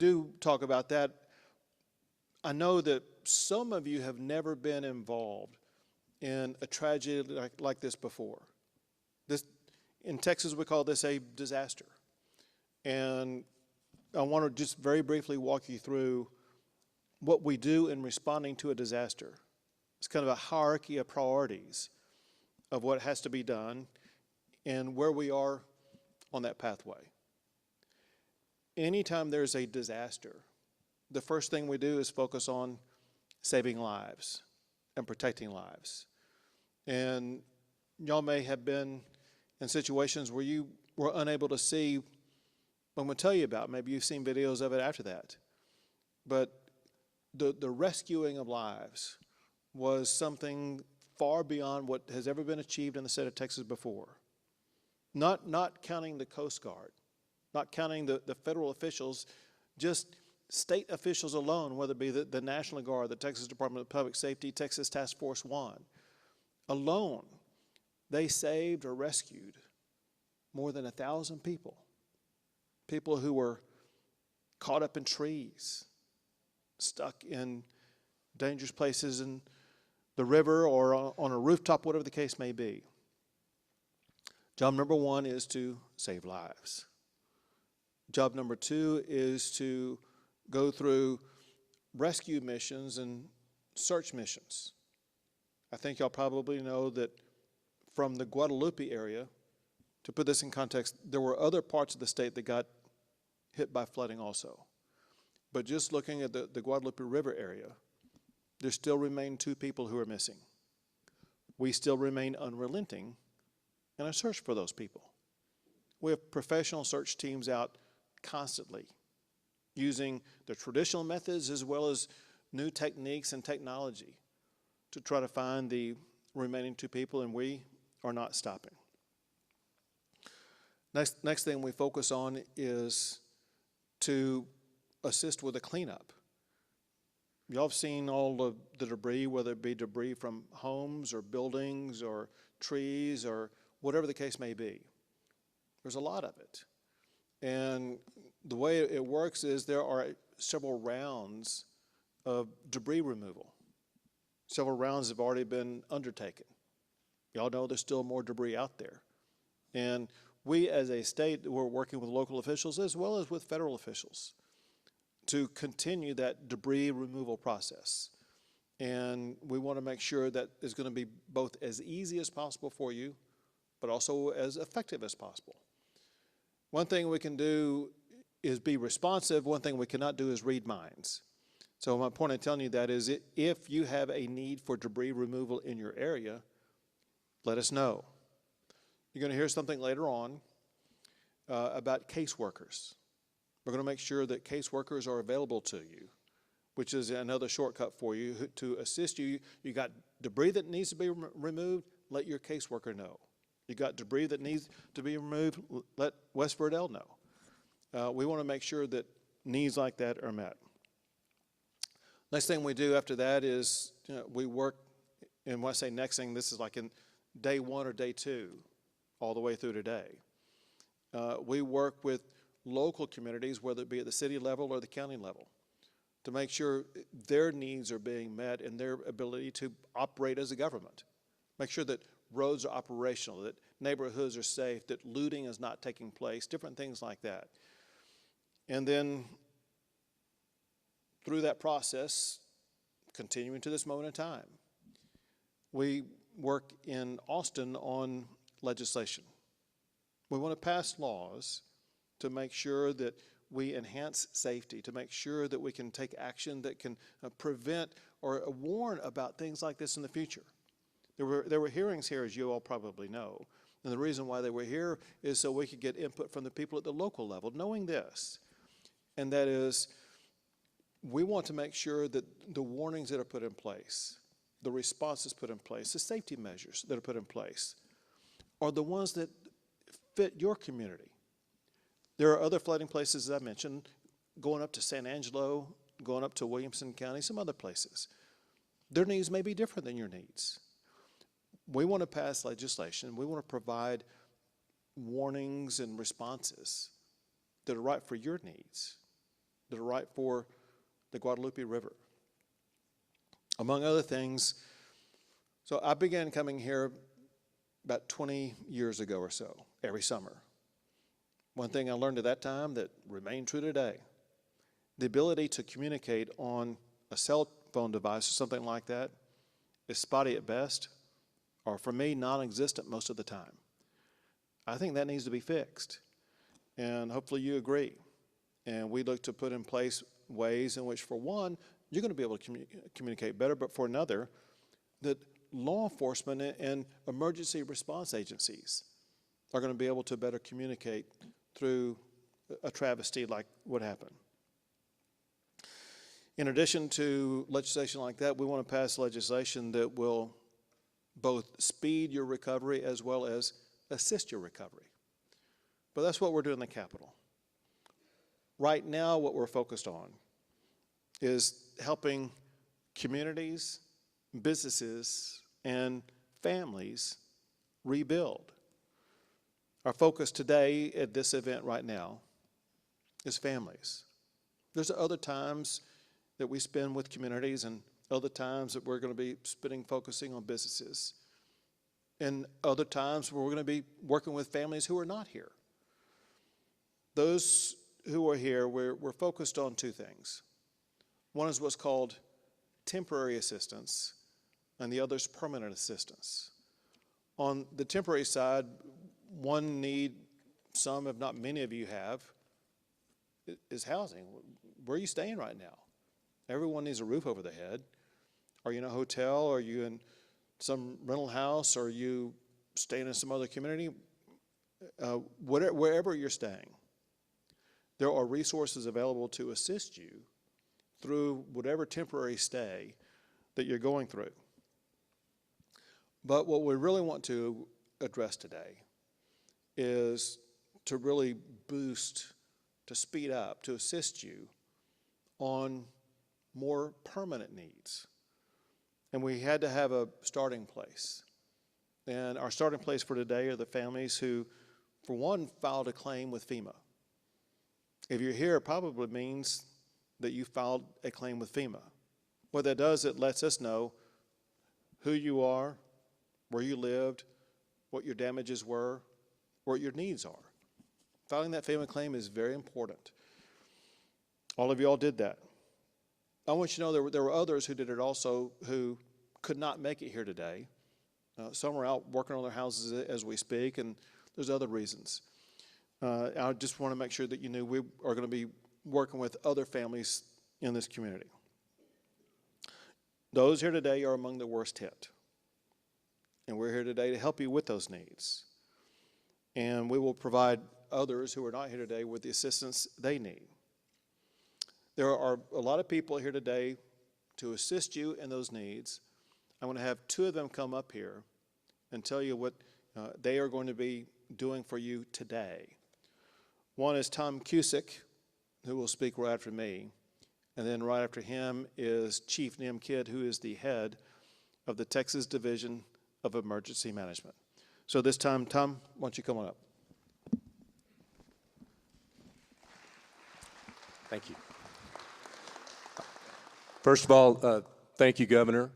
do talk about that, I know that some of you have never been involved in a tragedy like this before. In Texas, we call this a disaster. And I want to just very briefly walk you through what we do in responding to a disaster. It's kind of a hierarchy of priorities of what has to be done and where we are on that pathway. Anytime there's a disaster, the first thing we do is focus on saving lives and protecting lives. And y'all may have been in situations where you were unable to see what I'm going to tell you about. Maybe you've seen videos of it after that. But the rescuing of lives was something far beyond what has ever been achieved in the state of Texas before. Not counting the Coast Guard, not counting the federal officials, just state officials alone, whether it be the National Guard, the Texas Department of Public Safety, Texas Task Force 1, alone, they saved or rescued more than 1,000 people. People who were caught up in trees, stuck in dangerous places in the river or on a rooftop, whatever the case may be. Job number one is to save lives. Job number two is to go through rescue missions and search missions. I think y'all probably know that from the Guadalupe area, to put this in context, there were other parts of the state that got hit by flooding also. But just looking at the Guadalupe River area, there still remain 2 people who are missing. We still remain unrelenting in our search for those people. We have professional search teams out constantly using the traditional methods as well as new techniques and technology to try to find the remaining 2 people, and we are not stopping. Next thing we focus on is to assist with the cleanup. Y'all have seen all of the debris, whether it be debris from homes or buildings or trees or whatever the case may be. There's a lot of it. And the way it works is there are several rounds of debris removal. Several rounds have already been undertaken. Y'all know there's still more debris out there. And we as a state, we're working with local officials as well as with federal officials to continue that debris removal process. And we want to make sure that it's going to be both as easy as possible for you, but also as effective as possible. One thing we can do is be responsive. One thing we cannot do is read minds. So my point in telling you that is if you have a need for debris removal in your area, let us know. You're going to hear something later on about caseworkers. We're going to make sure that caseworkers are available to you, which is another shortcut for you to assist you. You got debris that needs to be removed, let your caseworker know. You got debris that needs to be removed, let West Verdell know. We want to make sure that needs like that are met. Next thing we do after that is we work, and when I say next thing, this is like in day 1 or day 2, all the way through today. We work with local communities, whether it be at the city level or the county level, to make sure their needs are being met and their ability to operate as a government. Make sure that roads are operational, that neighborhoods are safe, that looting is not taking place, different things like that. And then through that process, continuing to this moment in time, we work in Austin on legislation. We want to pass laws to make sure that we enhance safety, to make sure that we can take action that can prevent or warn about things like this in the future. There were hearings here, as you all probably know, and the reason why they were here is so we could get input from the people at the local level, knowing this, and that is we want to make sure that the warnings that are put in place, the responses put in place, the safety measures that are put in place are the ones that fit your community. There are other flooding places, as I mentioned, going up to San Angelo, going up to Williamson County, some other places. Their needs may be different than your needs. We want to pass legislation. We want to provide warnings and responses that are right for your needs. that are right for the Guadalupe River. Among other things, so I began coming here about 20 years ago or so, every summer. One thing I learned at that time that remained true today, the ability to communicate on a cell phone device or something like that is spotty at best, or for me, non-existent most of the time. I think that needs to be fixed, and hopefully you agree. And we look to put in place ways in which, for one, you're going to be able to communicate better, but for another, that law enforcement and emergency response agencies are going to be able to better communicate through a travesty like what happened. In addition to legislation like that, we want to pass legislation that will both speed your recovery as well as assist your recovery. But that's what we're doing in the Capitol. Right now, what we're focused on is helping communities, businesses, and families rebuild. Our focus today at this event right now is families. There's other times that we spend with communities and other times that we're going to be focusing on businesses, and other times where we're going to be working with families who are not here. Those who are here, we're focused on two things. One is what's called temporary assistance, and the other is permanent assistance. On the temporary side, one need some, if not many of you have, is housing. Where are you staying right now? Everyone needs a roof over their head. Are you in a hotel? Are you in some rental house? Are you staying in some other community? Wherever you're staying, there are resources available to assist you through whatever temporary stay that you're going through. But what we really want to address today is to really boost, to speed up, to assist you on more permanent needs. And we had to have a starting place. And our starting place for today are the families who, for one, filed a claim with FEMA. If you're here, it probably means that you filed a claim with FEMA. What that does, it lets us know who you are, where you lived, what your damages were, what your needs are. Filing that FEMA claim is very important. All of you all did that. I want you to know there were others who did it also who could not make it here today. Some are out working on their houses as we speak, and there's other reasons. I just want to make sure that you knew we are going to be working with other families in this community. Those here today are among the worst hit. And we're here today to help you with those needs. And we will provide others who are not here today with the assistance they need. There are a lot of people here today to assist you in those needs. I'm going to have two of them come up here and tell you what they are going to be doing for you today. One is Tom Cusick, who will speak right after me. And then right after him is Chief Nim Kidd, who is the head of the Texas Division of Emergency Management. So this time, Tom, why don't you come on up? Thank you. First of all, thank you, Governor.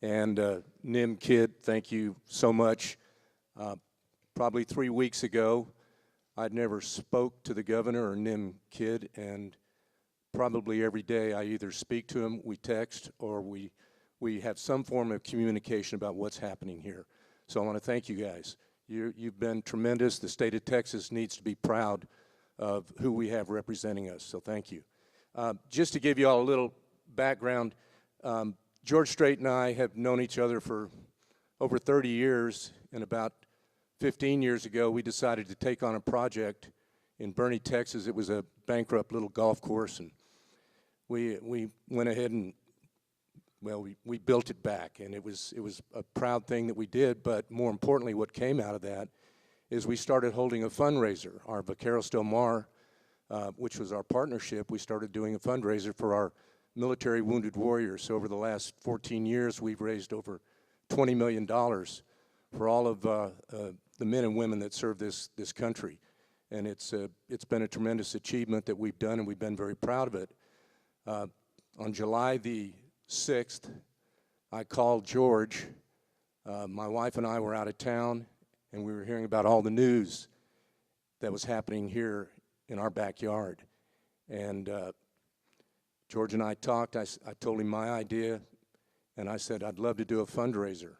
And Nim Kidd, thank you so much. Probably 3 weeks ago, I'd never spoke to the governor or Nim Kidd, and probably every day I either speak to him, we text, or we have some form of communication about what's happening here. So I want to thank you guys. You've been tremendous. The state of Texas needs to be proud of who we have representing us, so thank you. Just to give you all a little background, George Strait and I have known each other for over 30 years, and about 15 years ago we decided to take on a project in Bernie, Texas. It was a bankrupt little golf course, and we went ahead and, well, we built it back, and it was a proud thing that we did. But more importantly, what came out of that is we started holding a fundraiser. Our Vaqueros Del Mar, which was our partnership, we started doing a fundraiser for our military wounded warriors. So over the last 14 years, we've raised over $20 million for all of the men and women that serve this country. and it's been a tremendous achievement that we've done, and we've been very proud of it. On July the 6th, I called George. My wife and I were out of town, and we were hearing about all the news that was happening here in our backyard. And George and I talked. I told him my idea, and I said, I'd love to do a fundraiser.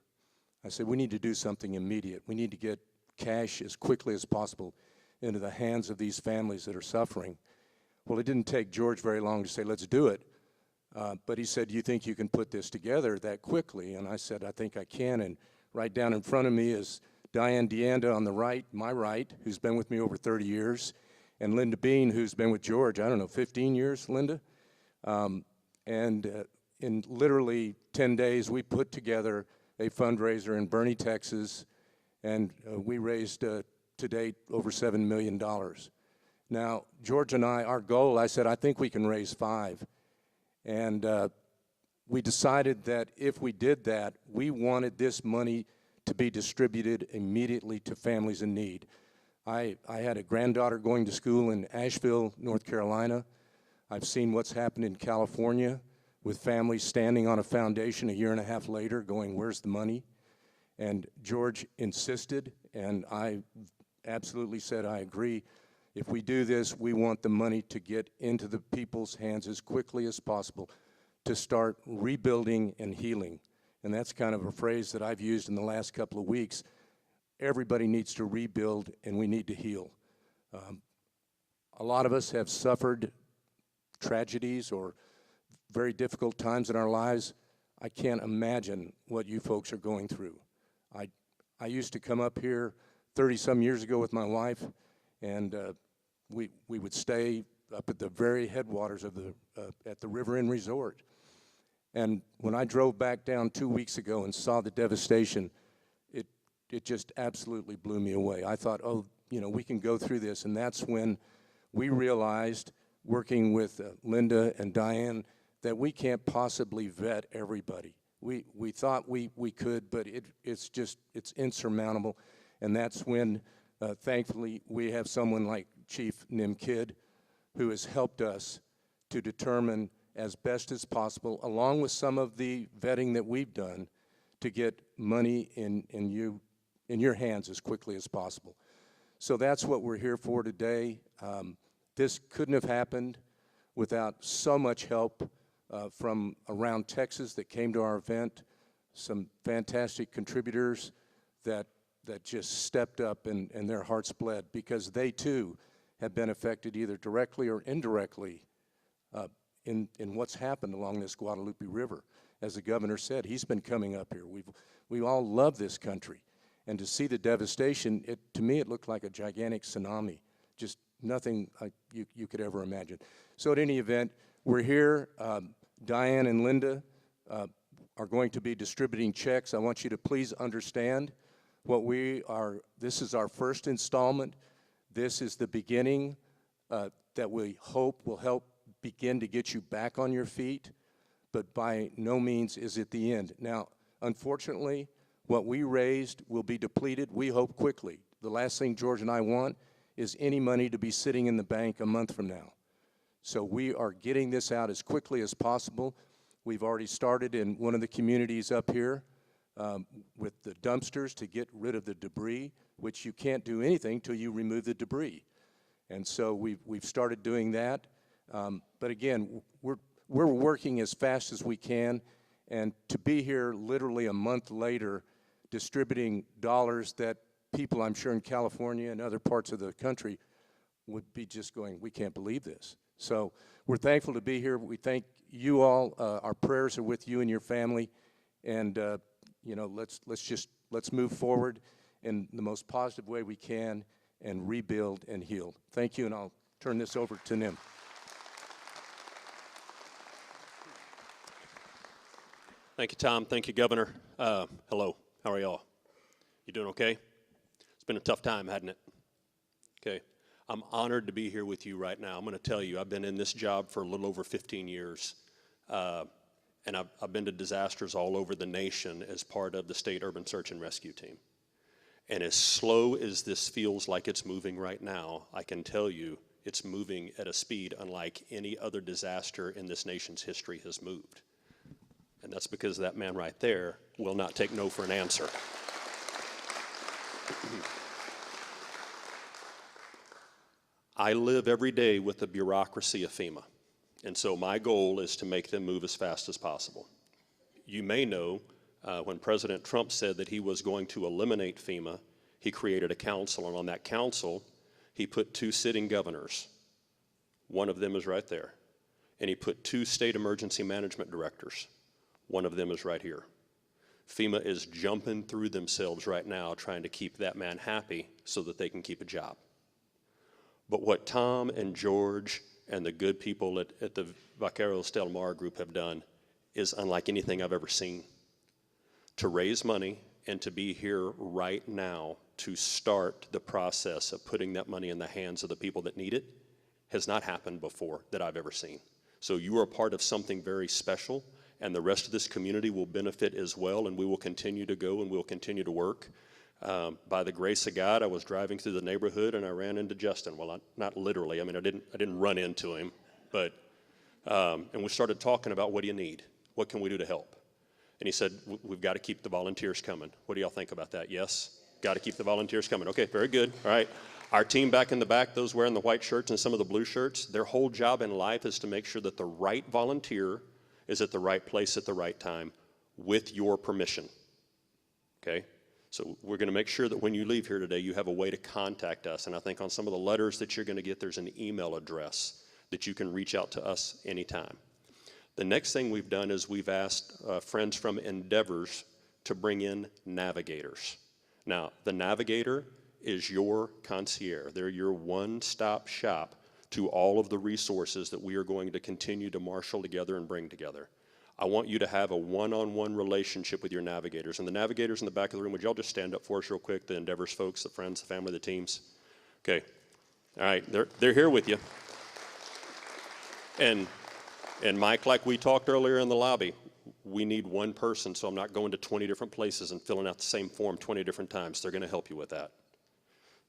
I said, we need to do something immediate. We need to get cash as quickly as possible into the hands of these families that are suffering. Well, it didn't take George very long to say, let's do it. But he said, do you think you can put this together that quickly? And I said, I think I can. And right down in front of me is Diane DeAnda on the right, my right, who's been with me over 30 years, and Linda Bean, who's been with George, I don't know, 15 years, Linda? In literally 10 days, we put together a fundraiser in Bernie, Texas, and we raised to date over $7 million. Now, George and I, our goal, I said, I think we can raise 5. And we decided that if we did that, we wanted this money to be distributed immediately to families in need. I had a granddaughter going to school in Asheville, North Carolina. I've seen what's happened in California with families standing on a foundation a year and a half later going, where's the money? And George insisted, and I absolutely said, I agree. If we do this, we want the money to get into the people's hands as quickly as possible to start rebuilding and healing. And that's kind of a phrase that I've used in the last couple of weeks. Everybody needs to rebuild, and we need to heal. A lot of us have suffered tragedies or very difficult times in our lives. I can't imagine what you folks are going through. I used to come up here 30-some years ago with my wife, and we would stay up at the very headwaters of at the River Inn Resort. And when I drove back down 2 weeks ago and saw the devastation, it just absolutely blew me away. I thought, oh, you know, we can go through this. And that's when we realized, working with Linda and Diane, that we can't possibly vet everybody. We thought we could, but it's insurmountable. And that's when, thankfully, we have someone like Chief Nim Kidd, who has helped us to determine as best as possible, along with some of the vetting that we've done, to get money in your hands as quickly as possible. So that's what we're here for today. This couldn't have happened without so much help from around Texas that came to our event, some fantastic contributors that just stepped up and their hearts bled, because they too have been affected either directly or indirectly in what's happened along this Guadalupe River. As the governor said, he's been coming up here. We all love this country. And to see the devastation, to me it looked like a gigantic tsunami, just nothing you could ever imagine. So at any event, we're here. Diane and Linda are going to be distributing checks. I want you to please understand this is our first installment. This is the beginning that we hope will help begin to get you back on your feet, but by no means is it the end. Now, unfortunately, what we raised will be depleted, we hope, quickly. The last thing George and I want is any money to be sitting in the bank a month from now. So we are getting this out as quickly as possible. We've already started in one of the communities up here with the dumpsters to get rid of the debris, which you can't do anything till you remove the debris. And so we've started doing that. But again, we're working as fast as we can, and to be here literally a month later distributing dollars that people, I'm sure, in California and other parts of the country would be just going, we can't believe this. So we're thankful to be here. We thank you all. Our prayers are with you and your family, and you know, let's move forward in the most positive way we can and rebuild and heal. Thank you, and I'll turn this over to Nim. Thank you, Tom. Thank you, Governor. Hello. How are y'all? You doing okay? It's been a tough time, hasn't it? Okay. I'm honored to be here with you right now. I'm going to tell you, I've been in this job for a little over 15 years, and I've been to disasters all over the nation as part of the State Urban Search and Rescue Team. And as slow as this feels like it's moving right now, I can tell you it's moving at a speed unlike any other disaster in this nation's history has moved. And that's because that man right there will not take no for an answer. I live every day with the bureaucracy of FEMA. And so my goal is to make them move as fast as possible. You may know when President Trump said that he was going to eliminate FEMA, he created a council, and on that council, he put 2 sitting governors. One of them is right there. And he put 2 state emergency management directors. One of them is right here. FEMA is jumping through themselves right now trying to keep that man happy so that they can keep a job. But what Tom and George and the good people at the Vaqueros Del Mar group have done is unlike anything I've ever seen. To raise money and to be here right now to start the process of putting that money in the hands of the people that need it has not happened before that I've ever seen. So you are a part of something very special, and the rest of this community will benefit as well, and we will continue to go and we'll continue to work. By the grace of God, I was driving through the neighborhood and I ran into Justin. Well, not literally. I mean, I didn't run into him, but and we started talking about what do you need? What can we do to help? And he said, we've got to keep the volunteers coming. What do y'all think about that? Yes? Got to keep the volunteers coming. Okay, very good. All right. Our team back in the back, those wearing the white shirts and some of the blue shirts, their whole job in life is to make sure that the right volunteer is at the right place at the right time with your permission. Okay? So we're going to make sure that when you leave here today, you have a way to contact us. And I think on some of the letters that you're going to get, there's an email address that you can reach out to us anytime. The next thing we've done is we've asked friends from Endeavors to bring in navigators. Now, the navigator is your concierge. They're your one-stop shop to all of the resources that we are going to continue to marshal together and bring together. I want you to have a one-on-one relationship with your navigators. And the navigators in the back of the room, would y'all just stand up for us real quick, the Endeavors folks, the friends, the family, the teams? Okay. All right, they're here with you. And Mike, like we talked earlier in the lobby, we need one person, so I'm not going to 20 different places and filling out the same form 20 different times. They're going to help you with that.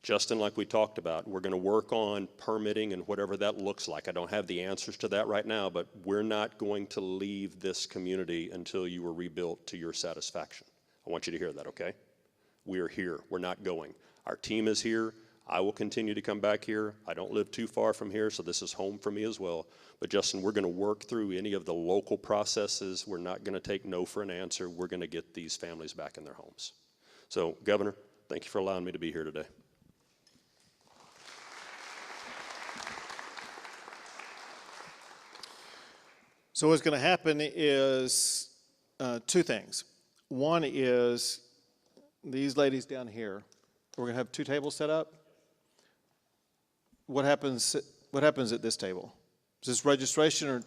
Justin, like we talked about, we're going to work on permitting and whatever that looks like. I don't have the answers to that right now, but we're not going to leave this community until you are rebuilt to your satisfaction. I want you to hear that, okay? We are here. We're not going. Our team is here. I will continue to come back here. I don't live too far from here, so this is home for me as well. But Justin, we're going to work through any of the local processes. We're not going to take no for an answer. We're going to get these families back in their homes. So, Governor, thank you for allowing me to be here today. So what's going to happen is 2 things. One is these ladies down here, we're going to have 2 tables set up. What happens at this table? Is this registration or?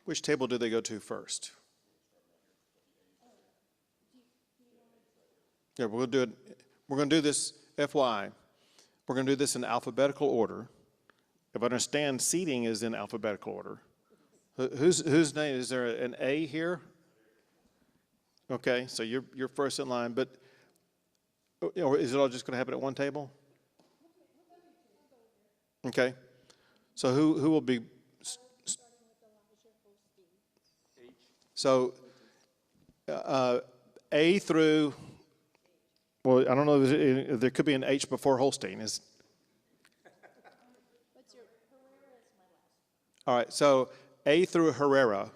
Which table do they go to first? Yeah, we're going to do this, FYI, we're going to do this in alphabetical order. If I understand, seating is in alphabetical order. Whose name, is there an A here? Okay, so you're first in line, but is it all just going to happen at one table? Okay, so who will be? So A through, well, I don't know if there could be an H before Holstein. What's your Herrera is my last. All right, so A through Herrera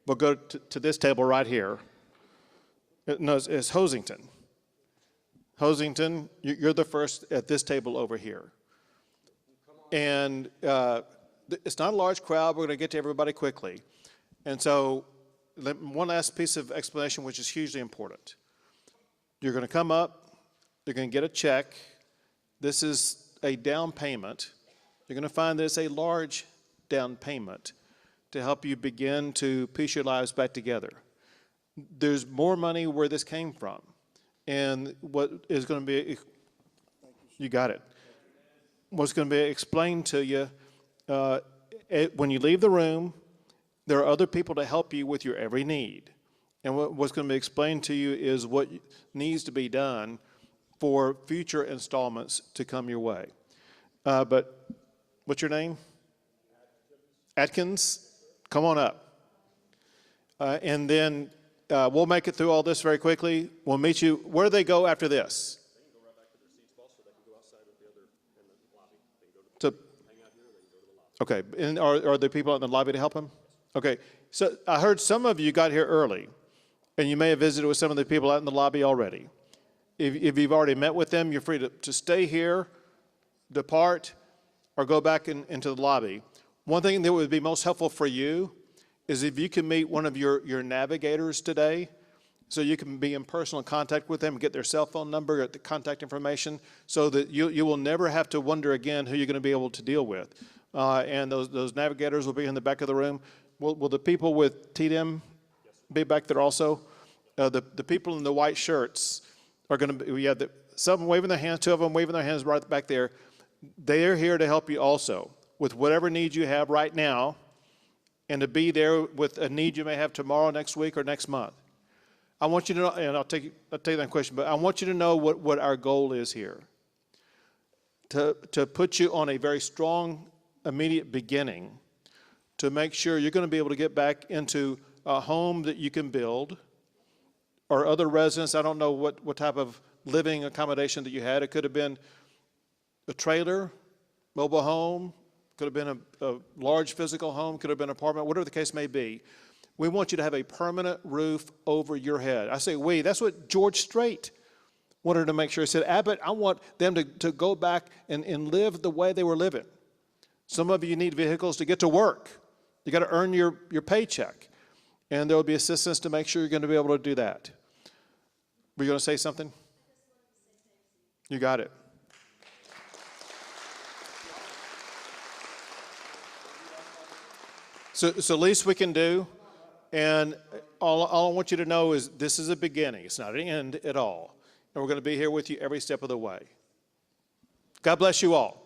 will go to this table right here. No, it's Hosington. Hosington, you're the first at this table over here. And it's not a large crowd. We're going to get to everybody quickly. And so one last piece of explanation, which is hugely important. You're going to come up. You're going to get a check. This is a down payment. You're going to find that it's a large down payment to help you begin to piece your lives back together. there's more money where this came from. And what is going to be, you got it. What's going to be explained to you, when you leave the room, there are other people to help you with your every need. And what's going to be explained to you is what needs to be done for future installments to come your way. But what's your name? Atkins? Come on up. And then we'll make it through all this very quickly. We'll meet you. Where do they go after this? They can go right back to their seats, boss, so they can go outside with the other in the lobby. They can go to hang out here, or they can go to the lobby. Okay, and are there people in the lobby to help them? Okay, so I heard some of you got here early, and you may have visited with some of the people out in the lobby already. If you've already met with them, you're free to stay here, depart, or go back into the lobby. One thing that would be most helpful for you is if you can meet one of your navigators today, so you can be in personal contact with them, get their cell phone number, get the contact information, so that you will never have to wonder again who you're going to be able to deal with. And those navigators will be in the back of the room. Will the people with TDM be back there also? The people in the white shirts are going to be, some waving their hands, two of them waving their hands right back there. They are here to help you also with whatever needs you have right now, and to be there with a need you may have tomorrow, next week, or next month. I want you to know, and I'll take that question, but I want you to know what our goal is here. To put you on a very strong, immediate beginning, to make sure you're going to be able to get back into a home that you can build, or other residents. I don't know what type of living accommodation that you had. It could have been a trailer, mobile home, could have been a large physical home, could have been an apartment, whatever the case may be. We want you to have a permanent roof over your head. I say we, that's what George Strait wanted to make sure. He said, Abbott, I want them to go back and live the way they were living. Some of you need vehicles to get to work. You got to earn your paycheck. And there will be assistance to make sure you're going to be able to do that. Were you going to say something? You got it. So least we can do, and all I want you to know is this is a beginning. It's not an end at all. And we're going to be here with you every step of the way. God bless you all.